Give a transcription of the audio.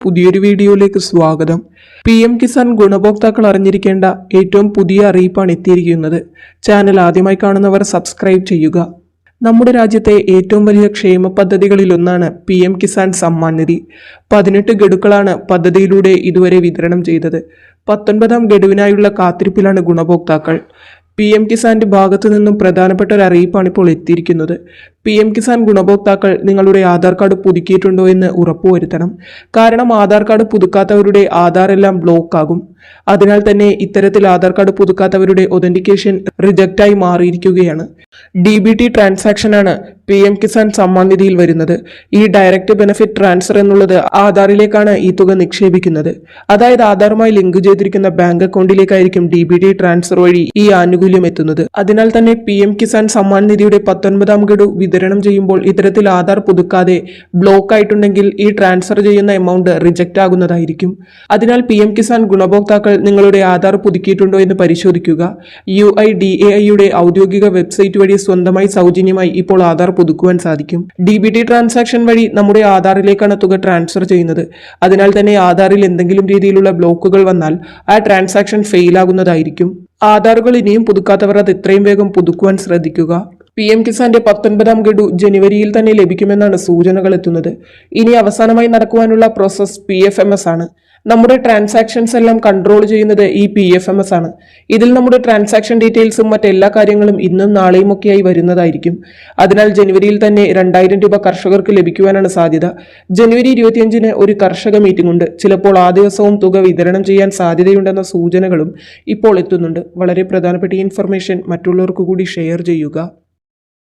പുതിയൊരു വീഡിയോയിലേക്ക് സ്വാഗതം. PM കിസാൻ ഗുണഭോക്താക്കൾ അറിഞ്ഞിരിക്കേണ്ട ഏറ്റവും പുതിയ അറിയിപ്പാണ് എത്തിയിരിക്കുന്നത്. ചാനൽ ആദ്യമായി കാണുന്നവർ സബ്സ്ക്രൈബ് ചെയ്യുക. നമ്മുടെ രാജ്യത്തെ ഏറ്റവും വലിയ ക്ഷേമ പദ്ധതികളിലൊന്നാണ് PM കിസാൻ സമ്മാൻ നിധി. 18 ഗഡുക്കളാണ് പദ്ധതിയിലൂടെ ഇതുവരെ വിതരണം ചെയ്തത്. 19ാം ഗഡുവിനായുള്ള കാത്തിരിപ്പിലാണ് ഗുണഭോക്താക്കൾ. PM കിസാന്റെ ഭാഗത്തു നിന്നും പ്രധാനപ്പെട്ട ഒരു അറിയിപ്പാണ് ഇപ്പോൾ എത്തിയിരിക്കുന്നത്. PM കിസാൻ ഗുണഭോക്താക്കൾ നിങ്ങളുടെ ആധാർ കാർഡ് പുതുക്കിയിട്ടുണ്ടോ എന്ന് ഉറപ്പുവരുത്തണം. കാരണം ആധാർ കാർഡ് പുതുക്കാത്തവരുടെ ആധാർ എല്ലാം ബ്ലോക്ക് ആകും. അതിനാൽ തന്നെ ഇത്തരത്തിൽ ആധാർ കാർഡ് പുതുക്കാത്തവരുടെ ഒതന്റിക്കേഷൻ റിജക്റ്റായി മാറിയിരിക്കുകയാണ്. DBT ട്രാൻസാക്ഷനാണ് PM കിസാൻ സമ്മാൻ നിധിയിൽ വരുന്നത്. ഈ ഡയറക്റ്റ് ബെനിഫിറ്റ് ട്രാൻസ്ഫർ എന്നുള്ളത് ആധാറിലേക്കാണ് ഈ തുക നിക്ഷേപിക്കുന്നത്. അതായത് ആധാറുമായി ലിങ്ക് ചെയ്തിരിക്കുന്ന ബാങ്ക് അക്കൗണ്ടിലേക്കായിരിക്കും DBT ട്രാൻസ്ഫർ വഴി ഈ ആനുകൂല്യം എത്തുന്നത്. അതിനാൽ തന്നെ PM കിസാൻ സമ്മാൻ നിധിയുടെ 19ാം ഗഡു വിതരണം ചെയ്യുമ്പോൾ ഇത്തരത്തിൽ ആധാർ പുതുക്കാതെ ബ്ലോക്ക് ആയിട്ടുണ്ടെങ്കിൽ ഈ ട്രാൻസ്ഫർ ചെയ്യുന്ന എമൗണ്ട് റിജക്റ്റ് ആകുന്നതായിരിക്കും. അതിനാൽ PM കിസാൻ ഗുണഭോക്താക്കൾ നിങ്ങളുടെ ആധാർ പുതുക്കിയിട്ടുണ്ടോ എന്ന് പരിശോധിക്കുക. UIDAIയുടെ ഔദ്യോഗിക വെബ്സൈറ്റ് വഴി സ്വന്തമായി സൗജന്യമായി ഇപ്പോൾ ആധാർ പുതുക്കുവാൻ സാധിക്കും. DBT ട്രാൻസാക്ഷൻ വഴി നമ്മുടെ ആധാറിലേക്കാണ് തുക ട്രാൻസ്ഫർ ചെയ്യുന്നത്. അതിനാൽ തന്നെ ആധാറിൽ എന്തെങ്കിലും രീതിയിലുള്ള ബ്ലോക്കുകൾ വന്നാൽ ആ ട്രാൻസാക്ഷൻ ഫെയിൽ ആകുന്നതായിരിക്കും. ആധാറുകൾ ഇനിയും പുതുക്കാത്തവർ അത് എത്രയും വേഗം പുതുക്കുവാൻ ശ്രദ്ധിക്കുക. PM കിസാന്റെ 19ാം ഗഡു ജനുവരിയിൽ തന്നെ ലഭിക്കുമെന്നാണ് സൂചനകൾ എത്തുന്നത്. ഇനി അവസാനമായി നടക്കുവാനുള്ള പ്രോസസ് PFMS ആണ്. നമ്മുടെ ട്രാൻസാക്ഷൻസ് എല്ലാം കൺട്രോൾ ചെയ്യുന്നത് ഈ PFMS ആണ്. ഇതിൽ നമ്മുടെ ട്രാൻസാക്ഷൻ ഡീറ്റെയിൽസും മറ്റെല്ലാ കാര്യങ്ങളും ഇന്നും നാളെയും ഒക്കെയായി വരുന്നതായിരിക്കും. അതിനാൽ ജനുവരിയിൽ തന്നെ 2000 രൂപ കർഷകർക്ക് ലഭിക്കുവാനാണ് സാധ്യത. ജനുവരി 25-ന് ഒരു കർഷക മീറ്റിംഗ് ഉണ്ട്. ചിലപ്പോൾ ആ ദിവസവും തുക വിതരണം ചെയ്യാൻ സാധ്യതയുണ്ടെന്ന സൂചനകളും ഇപ്പോൾ എത്തുന്നുണ്ട്. വളരെ പ്രധാനപ്പെട്ട ഇൻഫർമേഷൻ മറ്റുള്ളവർക്ക് കൂടി ഷെയർ ചെയ്യുക.